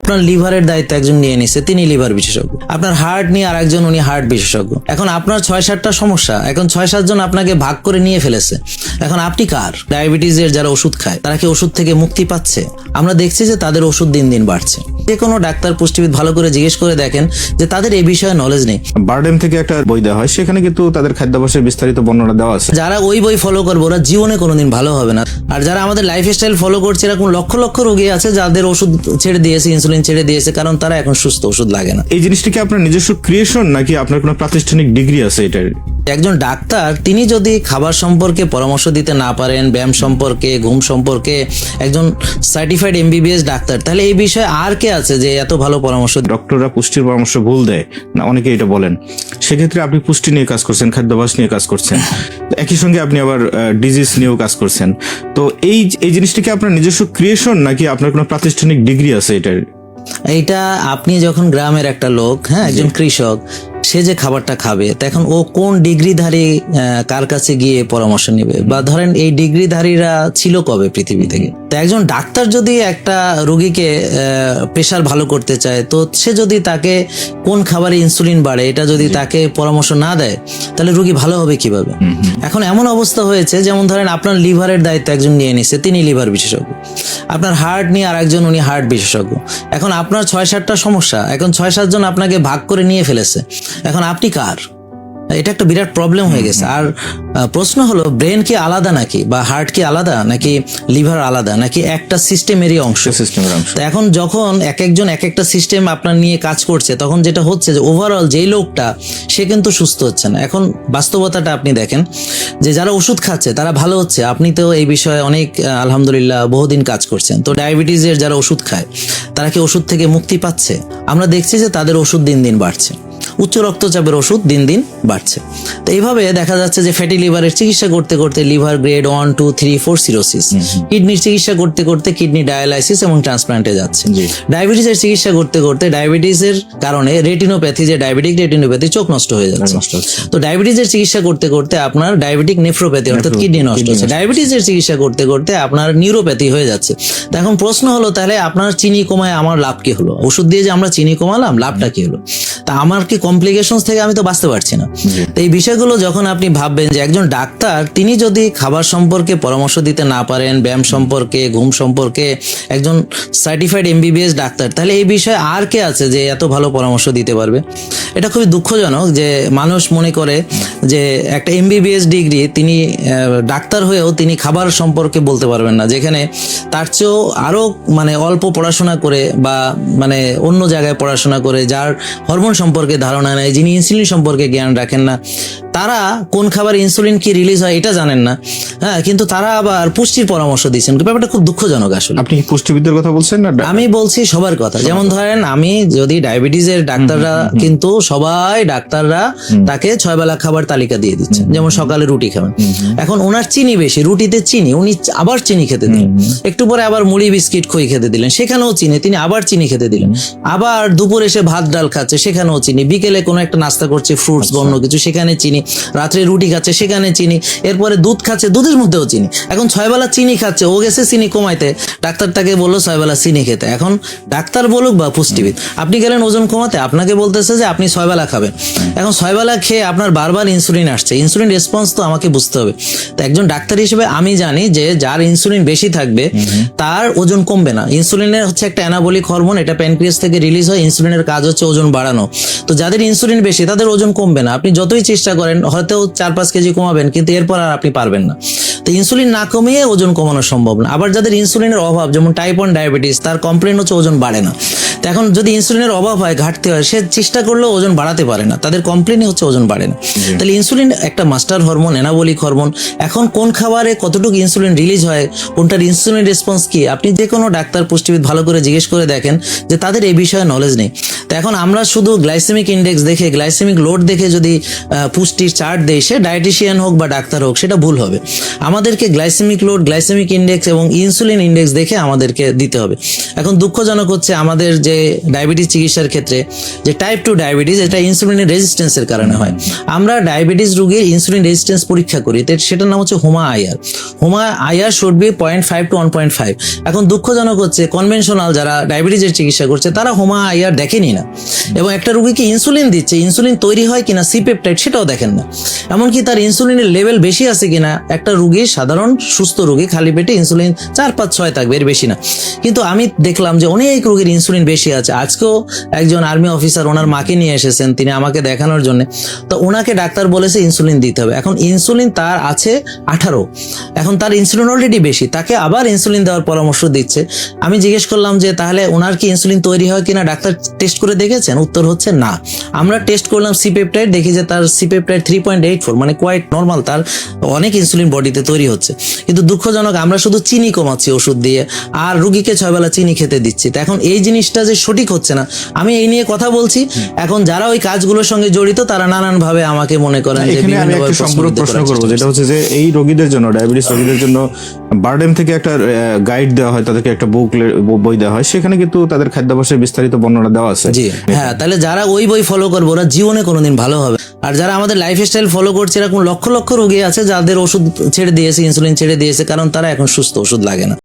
আপনার লিভারের দায়িত্ব একজন নিয়ে নিছে, তিনি লিভার বিশেষজ্ঞ। আপনার হার্ট নিয়ে আরেকজন, উনি হার্ট বিশেষজ্ঞ। এখন আপনার 6-7টা সমস্যা, এখন 6-7 জন আপনাকে ভাগ করে নিয়ে ফেলেছে। এখন আপনি কার? ডায়াবেটিসের যারা ওষুধ খায় তারা কি ওষুধ থেকে মুক্তি পাচ্ছে? আমরা দেখছি যে তাদের ওষুধ দিন দিন বাড়ছে। যে কোনো ডাক্তার পুষ্টিবিদ ভালো করে জিজ্ঞেস করে দেখেন যে তাদের এই বিষয়ে নলেজ নেই। বারডেম থেকে একটা বই দেওয়া হয়, সেখানে কিন্তু তাদের খাদ্যাভ্যাসের বিস্তারিত বর্ণনা দেওয়া আছে। যারা ওই বই ফলো করবে ওরা জীবনে কোনোদিন ভালো হবে না। আর যারা আমাদের লাইফস্টাইল ফলো করছে এরকম লক্ষ লক্ষ রোগী আছে যাদের ওষুধ ছেড়ে দিয়েছে, ইনসুলিন ছেড়ে দিয়েছে, কারণ তারা এখন সুস্থ, ওষুধ লাগে না। এই জিনিসটি কি আপনার নিজস্ব ক্রিয়েশন নাকি আপনার কোনো প্রাতিষ্ঠানিক ডিগ্রি আছে এটার? একজন ডাক্তার তিনি যদি খাবার সম্পর্কে পরামর্শ দিতে না পারেন, ব্যায়াম সম্পর্কে, ঘুম সম্পর্কে, একজন সার্টিফাইড এমবিবিএস ডাক্তার, তাহলে এই বিষয়ে আর কে আছে যে এত ভালো পরামর্শ? ডক্টররা পুষ্টির পরামর্শ ভুল দেয় না, অনেকে এটা বলেন। সেক্ষেত্রে আপনি পুষ্টি নিয়ে কাজ করছেন, খাদ্যাভ্যাস নিয়ে কাজ করছেন, একই সঙ্গে আপনি আবার ডিজিজ নিয়েও কাজ করছেন। তো এই জিনিসটি কি আপনার নিজস্ব ক্রিয়েশন নাকি আপনার কোনো প্রাতিষ্ঠানিক ডিগ্রি আছে এটার? এইটা আপনি যখন গ্রামের একটা লোক, হ্যাঁ, একজন কৃষক, সে যে খাবারটা খাবে তখন ও কোন ডিগ্রিধারী কার কাছে গিয়ে পরামর্শ নেবে? বা ধরেন এই ডিগ্রিধারীরা ছিল কবে পৃথিবী থেকে? তো একজন ডাক্তার যদি একটা রোগীকে প্রেশার ভালো করতে চায়, তো সে যদি তাকে কোন খাবারে ইনসুলিন বাড়ে এটা যদি তাকে পরামর্শ না দেয়, তাহলে রোগী ভালো হবে কিভাবে? এখন এমন অবস্থা হয়েছে, যেমন ধরেন আপনার লিভারের দায়িত্ব একজন নিয়ে নিছে, তিনি লিভার বিশেষজ্ঞ। আপনার হার্ট নিয়ে আরেকজন, উনি হার্ট বিশেষজ্ঞ। এখন আপনার 6-7টা সমস্যা, এখন 6-7 জন আপনাকে ভাগ করে নিয়ে ফেলেছে। এখন আপনি কার? এটা একটা বিরাট প্রবলেম হয়ে গেছে। আর প্রশ্ন হলো, ব্রেন কি আলাদা নাকি, বা হার্ট কি আলাদা নাকি, লিভার আলাদা নাকি একটা সিস্টেমেরই অংশ? তো এখন যখন এক একজন এক একটা সিস্টেম আপনার নিয়ে কাজ করছে, তখন যেটা হচ্ছে যে ওভারঅল যেই লোকটা সে কিন্তু সুস্থ হচ্ছে না। এখন বাস্তবতাটা আপনি দেখেন যে যারা ওষুধ খাচ্ছে তারা ভালো হচ্ছে। আপনি তো এই বিষয়ে অনেক আলহামদুলিল্লাহ বহুদিন কাজ করছেন। তো ডায়াবেটিসের যারা ওষুধ খায় তারা কি ওষুধ থেকে মুক্তি পাচ্ছে? আমরা দেখছি যে তাদের ওষুধ দিন দিন বাড়ছে। উচ্চ রক্তচাপের ওষুধ দিন দিন বাড়ছে। তো এইভাবে দেখা যাচ্ছে যে ফ্যাটি লিভারের চিকিৎসা করতে করতে লিভার গ্রেড 1, 2, 3, 4 সিরোসিস, কিডনির চিকিৎসা করতে করতে কিডনি ডায়ালাইসিস এবং ট্রান্সপ্লান্টে যাচ্ছে। ডায়াবেটিসের চিকিৎসা করতে করতে ডায়াবেটিসের কারণে রেটিনোপ্যাথি, যে ডায়াবেটিক রেটিনোপ্যাথি, চোখ নষ্ট হয়ে যাচ্ছে। তো ডায়াবেটিসের চিকিৎসা করতে করতে আপনার ডায়াবেটিক নেফ্রোপ্যাথি অর্থাৎ কিডনি নষ্ট হচ্ছে। ডায়াবেটিসের চিকিৎসা করতে করতে আপনার নিউরোপ্যাথি হয়ে যাচ্ছে। তো এখন প্রশ্ন হলো, তাহলে আপনার চিনি কমায় আমার লাভ কি হলো? ওষুধ দিয়ে যে আমরা চিনি কমালাম, লাভটা কি হলো? তা আমার কি কমপ্লিকেশনস থেকে আমি তো বাঁচতে পারছি না। তো এই বিষয়গুলো যখন আপনি ভাববেন যে একজন ডাক্তার তিনি যদি খাবার সম্পর্কে পরামর্শ দিতে না পারেন, ব্যায়াম সম্পর্কে, ঘুম সম্পর্কে, একজন সার্টিফাইড এমবিবিএস ডাক্তার, তাহলে এই বিষয়ে আর কে আছে যে এত ভালো পরামর্শ দিতে পারবে? এটা খুবই দুঃখজনক যে মানুষ মনে করে যে একটা এমবিবিএস ডিগ্রি, তিনি ডাক্তার হয়েও তিনি খাবার সম্পর্কে বলতে পারবেন না, যেখানে তার চেয়েও আরো অল্প পড়াশোনা করে বা অন্য জায়গায় পড়াশোনা করে, যার হরমোন সম্পর্কে ধারণা নেই, যিনি ইনসুলিন সম্পর্কে জ্ঞান রাখেন না, তারা কোন খাবার ইনসুলিন কি রিলিজ হয় এটা জানেন না, হ্যাঁ, কিন্তু তারা আবার পুষ্টির পরামর্শ দিচ্ছেন। ব্যাপারটা খুব দুঃখজনক আসলে। আপনি পুষ্টিবিদদের কথা বলছেন না? আমি বলছি সবার কথা। যেমন ধরেন আমি যদি ডায়াবেটিসের ডাক্তাররা, কিন্তু সবাই ডাক্তাররা তাকে 6 বেলা খাবার তালিকা দিয়ে দিচ্ছেন, যেমন সকালে রুটি খাবেন। এখন ওনার চিনি বেশি, রুটিতে চিনি, উনি আবার চিনি খেতে দিলেন। একটু পরে আবার মুড়ি বিস্কিট খই খেতে দিলেন, সেখানেও চিনি, তিনি আবার চিনি খেতে দিলেন। আবার দুপুরে এসে ভাত ডাল খাচ্ছে, সেখানেও চিনি। বিকেলে কোনো একটা নাস্তা করছে, ফ্রুটস বা অন্য কিছু, সেখানে চিনি। রাত্রে রুটি খাচ্ছে, সেখানে চিনি। এরপরে দুধ খাচ্ছে, দুধের মধ্যেও চিনি। এখন 6 বেলা চিনি খাচ্ছে, ও গেছে চিনি কমাইতে, ডাক্তার তাকে বললো 6 বেলা চিনি খেতে। এখন ডাক্তার বলুক বা পুষ্টিবিদ, আপনি গেলেন ওজন কমাতে, আপনাকে বলতেছে যে আপনি 6 বেলা খাবেন। এখন 6 বেলা খেয়ে আপনার বারবার ইনসুলিন আসছে, ইনসুলিন রেসপন্স তো আমাকে বুঝতে হবে। তো একজন ডাক্তার হিসেবে আমি জানি যে যার ইনসুলিন বেশি থাকবে তার ওজন কমবে না। ইনসুলিনের হচ্ছে একটা অ্যানাবলিক হরমোন, এটা প্যানক্রিয়াস থেকে রিলিজ হয়। ইনসুলিনের কাজ হচ্ছে ওজন বাড়ানো। তো যাদের ইনসুলিন বেশি তাদের ওজন কমবে না। আপনি যতই চেষ্টা করেন, হয়তো 4-5 কেজি কমাবেন, কিন্তু এরপর আর আপনি পারবেন না। তো ইনসুলিন না কমিয়ে ওজন কমানো সম্ভব না। আবার যাদের ইনসুলিনের অভাব, যেমন টাইপ 1 ডায়াবেটিস, তার কমপ্লেন হচ্ছে ওজন বাড়ে না। তো এখন যদি ইনসুলিনের অভাব হয়, ঘাটতি হয়, সে চেষ্টা করলেও ওজন বাড়াতে পারে না, তাদের কমপ্লেনই হচ্ছে ওজন বাড়ে না। তাহলে ইনসুলিন একটা মাস্টার হরমোন, অ্যানাবলিক হরমোন। এখন কোন খাবারে কতটুকু ইনসুলিন রিলিজ হয়, কোনটার ইনসুলিন রেসপন্স কি, আপনি যে কোনো ডাক্তার পুষ্টিবিদ ভালো করে জিজ্ঞেস করে দেখেন যে তাদের এই বিষয়ে নলেজ নেই। তো এখন আমরা শুধু গ্লাইসেমিক ইন্ডেক্স দেখে, গ্লাইসেমিক লোড দেখে যদি পুষ্টির চার্ট দেই, সে ডায়েটিশিয়ান হোক বা ডাক্তার হোক, সেটা ভুল হবে। আমাদেরকে গ্লাইসেমিক লোড, গ্লাইসেমিক ইন্ডেক্স এবং ইনসুলিন ইন্ডেক্স দেখে আমাদেরকে দিতে হবে। এখন দুঃখজনক হচ্ছে আমাদের যে ডায়াবেটিস চিকিৎসার ক্ষেত্রে যে টাইপ 2 ডায়াবেটিস, এটা ইনসুলিনের রেজিস্ট্যান্সের কারণে হয়। আমরা ডায়াবেটিস রোগীর ইনসুলিন রেজিস্ট্যান্স পরীক্ষা করি, তো সেটার নাম হচ্ছে হোমা আইআর। হোমা আইআর শুড বি 0.5 to 1.5। এখন দুঃখজনক হচ্ছে কনভেনশনাল যারা ডায়াবেটিসের চিকিৎসা করছে তারা হোমা আইআর দেখেনি না, এবং একটা রোগীকে ইনসুলিন দিচ্ছে, ইনসুলিন তৈরি হয় কিনা, সি পেপটাইড, সেটাও দেখেন না। এমনকি তার ইনসুলিনের লেভেল বেশি আছে কিনা, একটা রোগীর, সাধারণ সুস্থ রোগী খালি পেটে ইনসুলিন 4, 5, 6 থাকবে, এর বেশি না। কিন্তু আমি দেখলাম যে অনেক রোগীর ইনসুলিন বেশি আছে। আজকেও একজন আর্মি অফিসার ওনার মাকে নিয়ে এসেছেন তিনি আমাকে দেখানোর জন্য, তো ওনাকে ডাক্তার বলেছে ইনসুলিন দিতে হবে। এখন ইনসুলিন তার আছে 18, এখন তার ইনসুলিন অলরেডি বেশি, তাকে আবার ইনসুলিন দেওয়ার পরামর্শ দিচ্ছে। আমি জিজ্ঞেস করলাম যে তাহলে ওনার কি ইনসুলিন তৈরি হয় কিনা ডাক্তার টেস্ট করে দেখেছেন? উত্তর হচ্ছে না। আমরা টেস্ট করলাম সি পেপটাইড, দেখি যে তার সি পেপটাইড 3.84, মানে কোয়াইট নর্মাল, তার অনেক ইনসুলিন বডিতে তৈরি হচ্ছে। কিন্তু দুঃখজনক আমরা শুধু চিনি কমাচ্ছি ওষুধ দিয়ে, আর রুগীকে 6 বেলা চিনি খেতে দিচ্ছি। তো এখন এই জিনিসটা যে সঠিক হচ্ছে না, আমি এই নিয়ে কথা বলছি। এখন যারা ওই কাজগুলোর সঙ্গে জড়িত তারা নানান ভাবে আমাকে মনে করেন যে এখানে আমি একটা সম্পূরক প্রশ্ন করবো, যেটা হচ্ছে যে এই রোগীদের জন্য, ডায়াবেটিস রোগীদের জন্য বারডেম থেকে একটা গাইড দেওয়া হয়, তাদেরকে একটা বই দেওয়া হয়, সেখানে কিন্তু তাদের খাদ্যাভ্যাসের বিস্তারিত বর্ণনা দেওয়া আছে। জি হ্যাঁ, তাহলে যারা ওই বই ফলো করবে ওরা জীবনে কোনোদিন ভালো হবে। আর যারা আমাদের লাইফস্টাইল ফলো করছে, এরকম লক্ষ লক্ষ রোগী আছে যাদের ওষুধ ছেড়ে দিয়েছে, ইনসুলিন ছেড়ে দিয়েছে, কারণ তারা এখন সুস্থ, ওষুধ লাগে না।